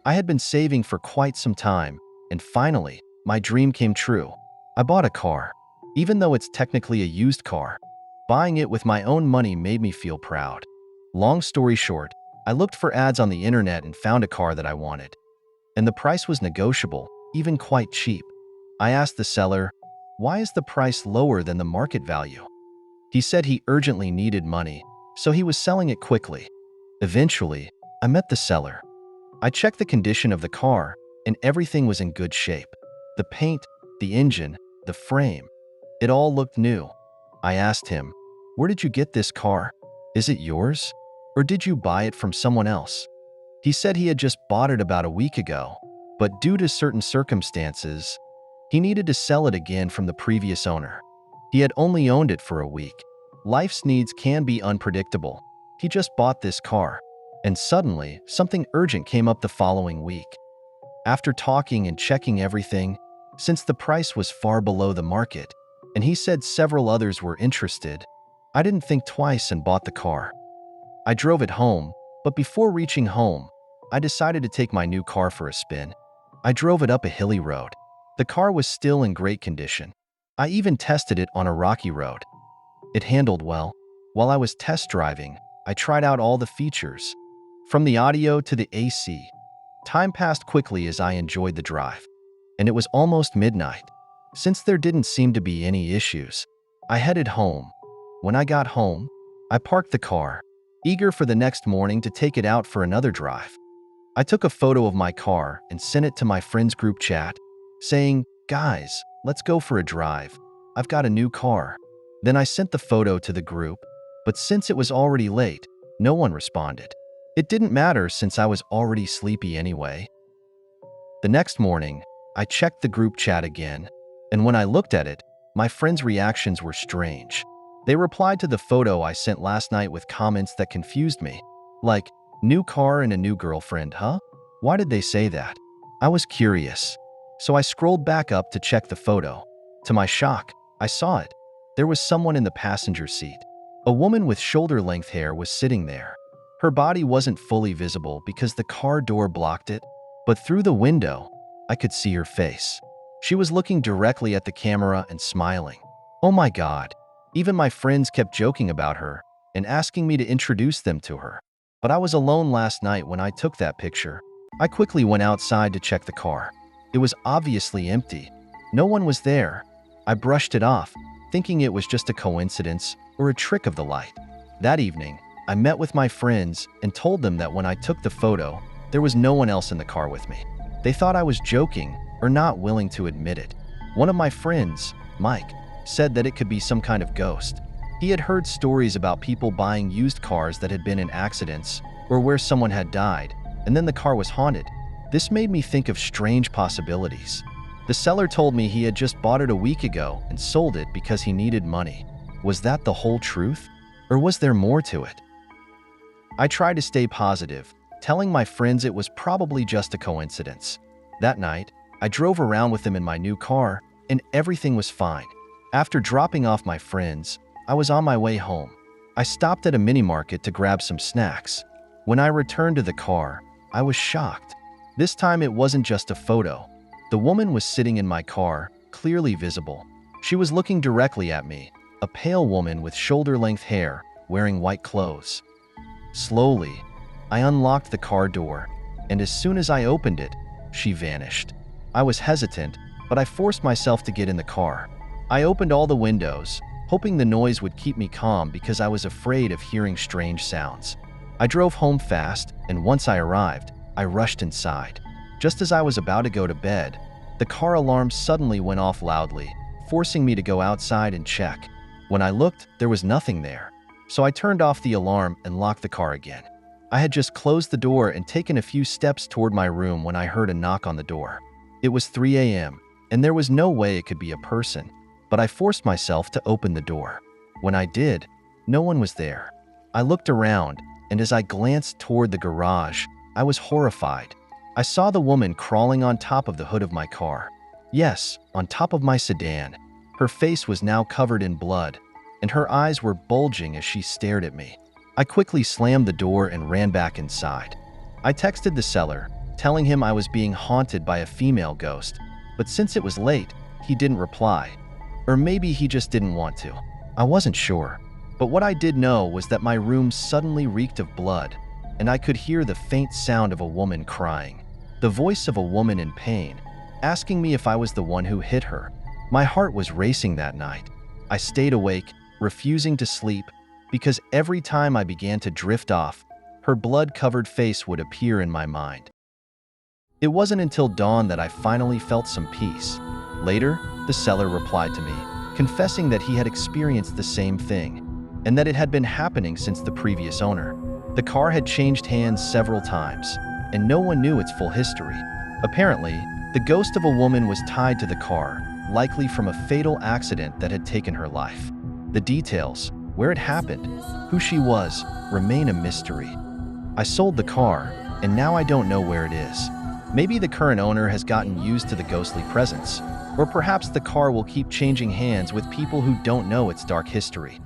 I had been saving for quite some time, and finally, my dream came true. I bought a car. Even though it's technically a used car, buying it with my own money made me feel proud. Long story short, I looked for ads on the internet and found a car that I wanted. And the price was negotiable, even quite cheap. I asked the seller, "Why is the price lower than the market value?" He said he urgently needed money, so he was selling it quickly. Eventually, I met the seller. I checked the condition of the car, and everything was in good shape. The paint, the engine, the frame, it all looked new. I asked him, "Where did you get this car? Is it yours? Or did you buy it from someone else?" He said he had just bought it about a week ago, but due to certain circumstances, he needed to sell it again from the previous owner. He had only owned it for a week. Life's needs can be unpredictable. He just bought this car, and suddenly, something urgent came up the following week. After talking and checking everything, since the price was far below the market, and he said several others were interested, I didn't think twice and bought the car. I drove it home, but before reaching home, I decided to take my new car for a spin. I drove it up a hilly road. The car was still in great condition. I even tested it on a rocky road. It handled well. While I was test driving, I tried out all the features, from the audio to the AC. Time passed quickly as I enjoyed the drive, and it was almost midnight. Since there didn't seem to be any issues, I headed home. When I got home, I parked the car, eager for the next morning to take it out for another drive. I took a photo of my car and sent it to my friends' group chat, saying, "Guys, let's go for a drive. I've got a new car." Then I sent the photo to the group, but since it was already late, no one responded. It didn't matter since I was already sleepy anyway. The next morning, I checked the group chat again, and when I looked at it, my friends' reactions were strange. They replied to the photo I sent last night with comments that confused me, like, "New car and a new girlfriend, huh? Why did they say that?" I was curious, so I scrolled back up to check the photo. To my shock, I saw it. There was someone in the passenger seat. A woman with shoulder-length hair was sitting there. Her body wasn't fully visible because the car door blocked it, but through the window, I could see her face. She was looking directly at the camera and smiling. Oh my God. Even my friends kept joking about her and asking me to introduce them to her. But I was alone last night when I took that picture. I quickly went outside to check the car. It was obviously empty. No one was there. I brushed it off, thinking it was just a coincidence or a trick of the light. That evening, I met with my friends and told them that when I took the photo, there was no one else in the car with me. They thought I was joking or not willing to admit it. One of my friends, Mike, said that it could be some kind of ghost. He had heard stories about people buying used cars that had been in accidents or where someone had died, and then the car was haunted. This made me think of strange possibilities. The seller told me he had just bought it a week ago and sold it because he needed money. Was that the whole truth? Or was there more to it? I tried to stay positive, telling my friends it was probably just a coincidence. That night, I drove around with them in my new car, and everything was fine. After dropping off my friends, I was on my way home. I stopped at a mini market to grab some snacks. When I returned to the car, I was shocked. This time it wasn't just a photo. The woman was sitting in my car, clearly visible. She was looking directly at me, a pale woman with shoulder-length hair, wearing white clothes. Slowly, I unlocked the car door, and as soon as I opened it, she vanished. I was hesitant, but I forced myself to get in the car. I opened all the windows, hoping the noise would keep me calm because I was afraid of hearing strange sounds. I drove home fast, and once I arrived, I rushed inside. Just as I was about to go to bed, the car alarm suddenly went off loudly, forcing me to go outside and check. When I looked, there was nothing there, so I turned off the alarm and locked the car again. I had just closed the door and taken a few steps toward my room when I heard a knock on the door. It was 3 a.m., and there was no way it could be a person, but I forced myself to open the door. When I did, no one was there. I looked around, and as I glanced toward the garage, I was horrified. I saw the woman crawling on top of the hood of my car. Yes, on top of my sedan. Her face was now covered in blood, and her eyes were bulging as she stared at me. I quickly slammed the door and ran back inside. I texted the seller, telling him I was being haunted by a female ghost, but since it was late, he didn't reply. Or maybe he just didn't want to. I wasn't sure. But what I did know was that my room suddenly reeked of blood, and I could hear the faint sound of a woman crying. The voice of a woman in pain, asking me if I was the one who hit her. My heart was racing that night. I stayed awake, refusing to sleep, because every time I began to drift off, her blood-covered face would appear in my mind. It wasn't until dawn that I finally felt some peace. Later, the seller replied to me, confessing that he had experienced the same thing, and that it had been happening since the previous owner. The car had changed hands several times, and no one knew its full history. Apparently, the ghost of a woman was tied to the car, likely from a fatal accident that had taken her life. The details, where it happened, who she was, remain a mystery. I sold the car, and now I don't know where it is. Maybe the current owner has gotten used to the ghostly presence, or perhaps the car will keep changing hands with people who don't know its dark history.